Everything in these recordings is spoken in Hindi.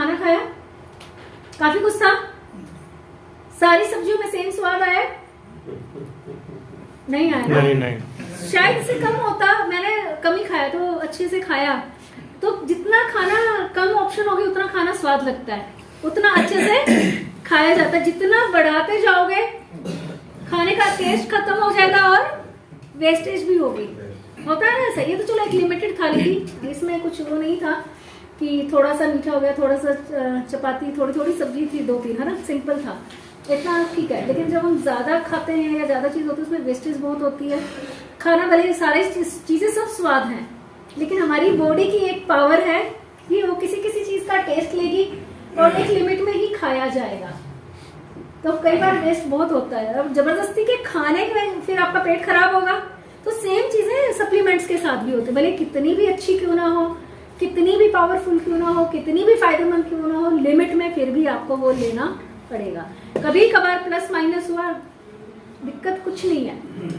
खाना खाया, काफी कुछ था, सारी सब्जियों में सेम स्वाद आया? नहीं आया ना? नहीं। शायद इससे कम होता, मैंने कम ही खाया तो अच्छे से खाया, तो जितना खाना कम ऑप्शन होगी उतना खाना स्वाद लगता है, उतना अच्छे से खाया जाता है। जितना बढ़ाते जाओगे खाने का टेस्ट खत्म हो जाएगा और वेस्टेज भी होगी, होता है ना ऐसा। ये तो चलो एक लिमिटेड थाली थी, इसमें कुछ वो नहीं था कि थोड़ा सा मीठा हो गया, थोड़ा सा चपाती, थोड़ी थोड़ी सब्जी थी, 2-3, है ना, सिंपल था, इतना ठीक है। लेकिन जब हम ज्यादा खाते हैं या ज्यादा चीज होती है उसमें वेस्टेज बहुत होती है। खाना भले सारी चीजें सब स्वाद हैं, लेकिन हमारी बॉडी की एक पावर है कि वो किसी किसी चीज का टेस्ट लेगी और एक लिमिट में ही खाया जाएगा, तो कई बार वेस्ट बहुत होता है। अब जबरदस्ती के खाने में फिर आपका पेट खराब होगा। तो सेम चीजें सप्लीमेंट्स के साथ भी होती है, भले कितनी भी अच्छी क्यों ना हो, कितनी भी पावरफुल क्यों ना हो, कितनी भी फायदेमंद क्यों ना हो, लिमिट में फिर भी आपको वो लेना पड़ेगा। कभी कभार प्लस माइनस हुआ, दिक्कत कुछ नहीं है,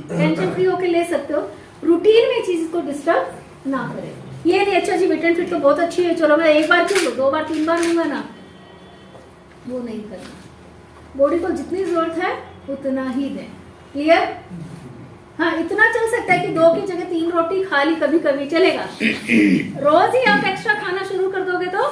टेंशन फ्री होके ले सकते हो। रूटीन में चीज को डिस्टर्ब ना करें। ये नहीं अच्छा जी विटामिन फिट तो बहुत अच्छी है, चलो मैं एक बार क्यों लूं, 2 बार 3 बार लूंगा ना, वो नहीं करना। बॉडी को जितनी जरूरत है उतना ही दें। क्लियर? हाँ, इतना चल सकता है कि 2 की जगह 3 रोटी खा ली, कभी कभी चलेगा। रोज ही आप एक्स्ट्रा खाना शुरू कर दोगे तो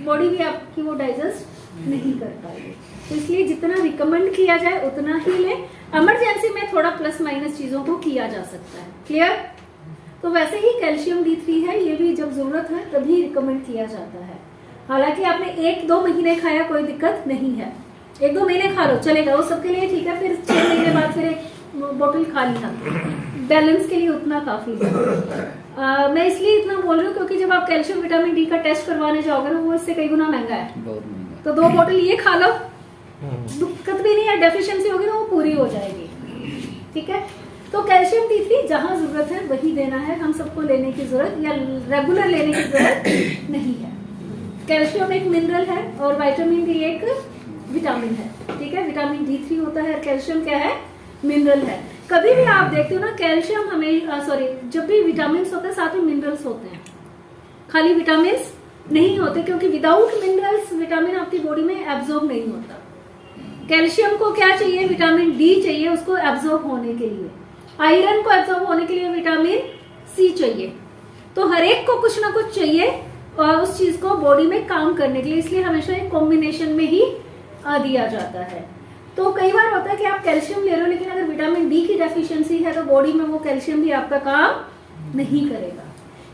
बॉडी भी आपकी वो डाइजेस्ट नहीं कर पाएगी। तो इसलिए जितना रिकमेंड किया जाए उतना ही लें। इमरजेंसी में थोड़ा प्लस माइनस चीजों को किया जा सकता है। क्लियर? तो वैसे ही कैल्शियम D3 है, ये भी जब जरूरत है तभी रिकमेंड किया जाता है। हालांकि आपने 1-2 महीने खाया कोई दिक्कत नहीं है, 1-2 महीने खा लो चलेगा, वो सबके लिए ठीक है। फिर 6 महीने बाद फिर एक बोतल खा लिया, बैलेंस के लिए उतना काफी है। मैं इसलिए इतना बोल रही हूँ क्योंकि जब आप कैल्शियम विटामिन D का टेस्ट करवाने जाओगे ना, वो इससे कई गुना महंगा है, तो 2 बोतल ये खा लो, दिक्कत भी नहीं है, डेफिशिएंसी होगी ना वो पूरी हो जाएगी। ठीक है? तो कैल्शियम D3 जहां जरूरत है वही देना है, हम सबको लेने की जरूरत या रेगुलर लेने की जरूरत नहीं है। कैल्शियम एक मिनरल है और विटामिन D एक विटामिन है। ठीक है? विटामिन D3 होता है, कैल्शियम क्या है? मिनरल है। कभी भी आप देखते हो ना, कैल्शियम हमें जब भी विटामिन होते हैं साथ में मिनरल्स होते हैं, खाली विटामिन नहीं होते, क्योंकि विदाउट मिनरल्स विटामिन आपकी बॉडी में एब्जॉर्ब नहीं होता। कैल्शियम को क्या चाहिए? विटामिन D चाहिए उसको एब्जॉर्ब होने के लिए, आयरन को एब्जॉर्ब होने के लिए विटामिन C चाहिए। तो हर एक को कुछ ना कुछ चाहिए और उस चीज को बॉडी में काम करने के लिए, इसलिए हमेशा एक कॉम्बिनेशन में ही दिया जाता है। तो कई बार होता है कि आप कैल्शियम ले रहे हो लेकिन अगर विटामिन D की डेफिशिएंसी है तो बॉडी में वो कैल्शियम भी आपका काम नहीं करेगा।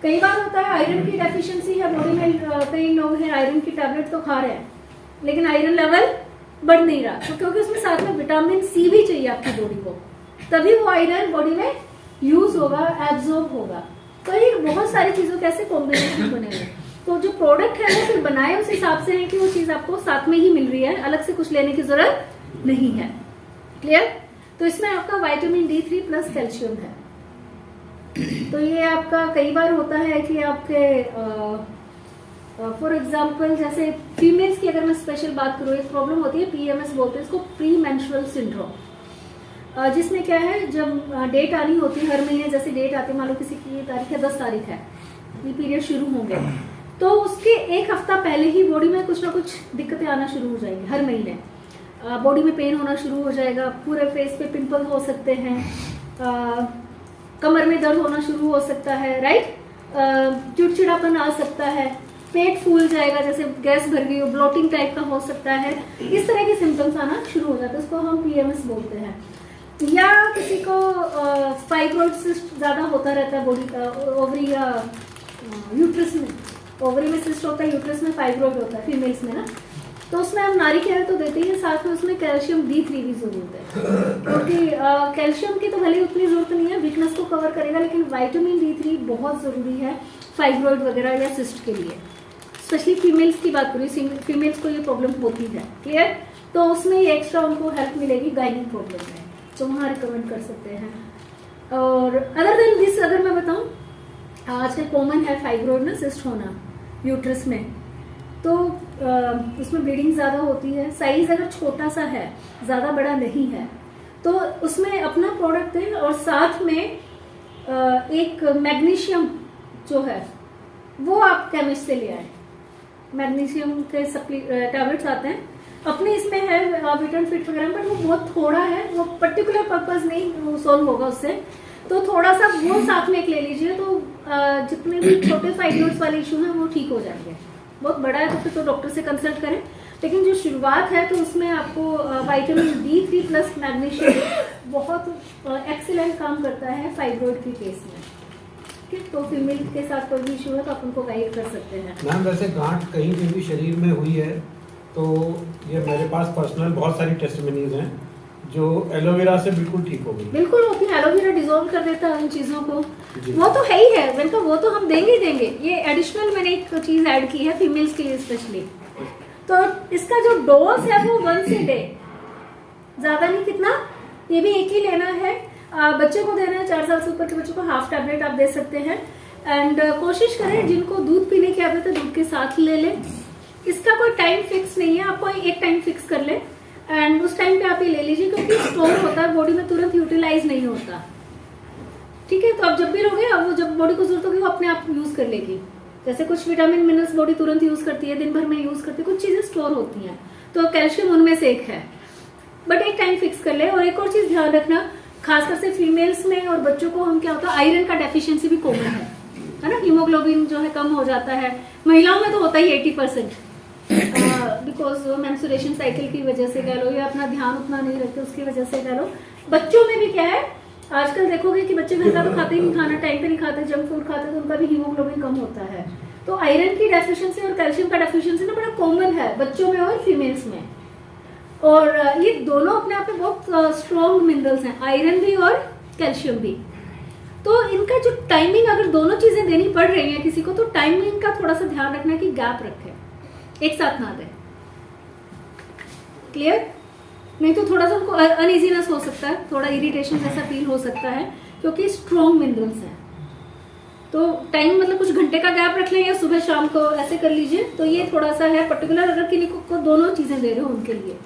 कई बार होता है आयरन की डेफिशिएंसी है बॉडी में, कई लोग हैं आयरन की टैबलेट तो खा रहे हैं लेकिन आयरन लेवल बढ़ नहीं रहा, तो क्योंकि उसमें साथ में विटामिन C भी चाहिए आपकी बॉडी को, तभी वो आयरन बॉडी में यूज होगा, एब्जॉर्ब होगा। तो ये बहुत सारी चीजों के ऐसे कॉम्बिनेशन बने हुए, तो जो प्रोडक्ट है वो फिर बनाए उस हिसाब से है कि वो चीज आपको साथ में ही मिल रही है, अलग से कुछ लेने की जरूरत नहीं है। क्लियर? तो इसमें आपका विटामिन D3 प्लस कैल्शियम है। तो ये आपका कई बार होता है कि आपके फॉर एग्जाम्पल जैसे फीमेल्स की अगर मैं स्पेशल बात करूँ, एक प्रॉब्लम होती है PMS बोलते हैं इसको, प्री मेंस्ट्रुअल सिंड्रोम, जिसमें क्या है जब डेट आनी होती है हर महीने, जैसे डेट आती है मान लो किसी की तारीख है 10 तारीख है, ये पीरियड शुरू होंगे, तो उसके 1 हफ्ता पहले ही बॉडी में कुछ ना कुछ दिक्कतें आना शुरू हो जाएंगी। हर महीने बॉडी में पेन होना शुरू हो जाएगा, पूरे फेस पे पिंपल हो सकते हैं, कमर में दर्द होना शुरू हो सकता है, राइट, चिड़चिड़ापन आ सकता है, पेट फूल जाएगा जैसे गैस भर गई हो, ब्लोटिंग टाइप का हो सकता है, इस तरह के सिम्टम्स आना शुरू हो जाते हैं, उसको हम PMS बोलते हैं। या किसी को फाइब्रोइड सिस्ट ज्यादा होता रहता है बॉडी, ओवरी या यूट्रस में, ओवरी में सिस्ट होता है, यूट्रस में फाइब्रोइड होता है फीमेल्स में ना, तो उसमें हम नारी केयर तो देते ही, साथ में उसमें कैल्शियम D3 भी जरूरत है, क्योंकि कैल्शियम की तो भले उतनी जरूरत नहीं है, वीकनेस को कवर करेगा, लेकिन विटामिन D3 बहुत जरूरी है फाइब्रोइड वगैरह या सिस्ट के लिए, स्पेशली फीमेल्स की बात करूँ, फीमेल्स को ये प्रॉब्लम होती है। क्लियर? तो उसमें एक्स्ट्रा उनको हेल्प मिलेगी गाइनिक प्रॉब्लम में, तो वहाँ रिकमेंड कर सकते हैं। और अदर देन दिस अगर मैं बताऊँ, आजकल कॉमन है फाइब्रोइड ना, सिस्ट होना यूट्रस में, तो उसमें ब्लीडिंग ज़्यादा होती है, साइज अगर छोटा सा है, ज़्यादा बड़ा नहीं है, तो उसमें अपना प्रोडक्ट है और साथ में एक मैग्नीशियम जो है वो आप केमिस्ट से ले आए, मैग्नीशियम के टैबलेट्स आते हैं, अपने इसमें है विटामिन फिट वगैरह, बट वो बहुत थोड़ा है, वो पर्टिकुलर पर्पज नहीं सॉल्व होगा उससे, तो थोड़ा सा वो साथ में एक ले लीजिए, तो जितने भी छोटे फाइब्रोइड्स वाले इशू हैं वो ठीक हो जाएंगे। बहुत बड़ा है तो फिर तो डॉक्टर से कंसल्ट करें, लेकिन जो शुरुआत है तो उसमें आपको विटामिन D3 प्लस मैग्नीशियम बहुत एक्सीलेंट काम करता है फाइब्रोइड की केस में। ठीक, तो फीमेल के साथ कोई भी इशू है तो आप उनको गाइड कर सकते हैं। मैम वैसे गांठ कहीं पे भी शरीर में हुई है तो ये मेरे पास पर्सनल बहुत सारी टेस्टिमनीज हैं जो एलोवेरा से बिल्कुल ठीक हो गई। बिल्कुल होती है, एलोवेरा डिसॉल्व कर देता है इन चीजों को, जी। वो तो है ही है, बिल्कुल वो तो हम देंगे ही देंगे। ये एडिशनल मैंने एक चीज ऐड की है फीमेल्स के लिए स्पेशली, तो इसका जो डोज है वो 1 डे, ज्यादा नहीं, कितना, ये भी एक ही लेना है। बच्चे को देना है, 4 साल से ऊपर के बच्चों को हाफ टैबलेट आप दे सकते हैं। एंड कोशिश करें जिनको दूध पीने की आदत है दूध के साथ ले लें। इसका कोई टाइम फिक्स नहीं है, आप कोई एक टाइम फिक्स कर लें एंड उस टाइम पे आप ये ले लीजिए, क्योंकि स्टोर होता है बॉडी में, तुरंत यूटिलाइज नहीं होता। ठीक है, तो आप जब भी लोगे, अब वो जब बॉडी को जरूरत होगी वो अपने आप यूज कर लेगी। जैसे कुछ विटामिन मिनरल्स बॉडी तुरंत यूज करती है, दिन भर में यूज करती है, कुछ चीजें स्टोर होती हैं, तो कैल्शियम उनमें से एक है, बट एक टाइम फिक्स कर ले। और एक और चीज ध्यान रखना, खासकर से फीमेल्स में और बच्चों को, हम क्या होता है, आयरन का डेफिशिएंसी भी कॉमन है ना, हीमोग्लोबिन जो है कम हो जाता है। महिलाओं में तो होता ही 80%, बिकॉज मेंस्ट्रुएशन साइकिल की वजह से कह लो, या अपना ध्यान उतना नहीं रखते उसकी वजह से कह लो। बच्चों में भी क्या है, आजकल देखोगे कि बच्चे घर का तो खाते ही नहीं, खाना टाइम पे नहीं खाते, जंक फूड खाते, तो उनका भी हीमोग्लोबिन कम होता है। तो आयरन की डेफिशिएंसी और कैल्शियम का डेफिशिएंसी ना बड़ा कॉमन है बच्चों में और फीमेल्स में, और ये दोनों अपने आप में बहुत स्ट्रॉन्ग मिनरल्स हैं, आयरन भी और कैल्शियम भी। तो इनका जो टाइमिंग, अगर दोनों चीजें देनी पड़ रही है किसी को, तो टाइमिंग का थोड़ा सा ध्यान रखना है कि गैप रखे, एक साथ ना दे। क्लियर? नहीं तो थोड़ा सा उनको अनइजीनेस हो सकता है, थोड़ा इरिटेशन जैसा फील हो सकता है, क्योंकि स्ट्रॉन्ग मिनरल्स हैं। तो टाइम मतलब कुछ घंटे का गैप रख लें या सुबह शाम को ऐसे कर लीजिए, तो ये थोड़ा सा है पर्टिकुलर, अगर किसी को दोनों चीजें दे रहे हो उनके लिए।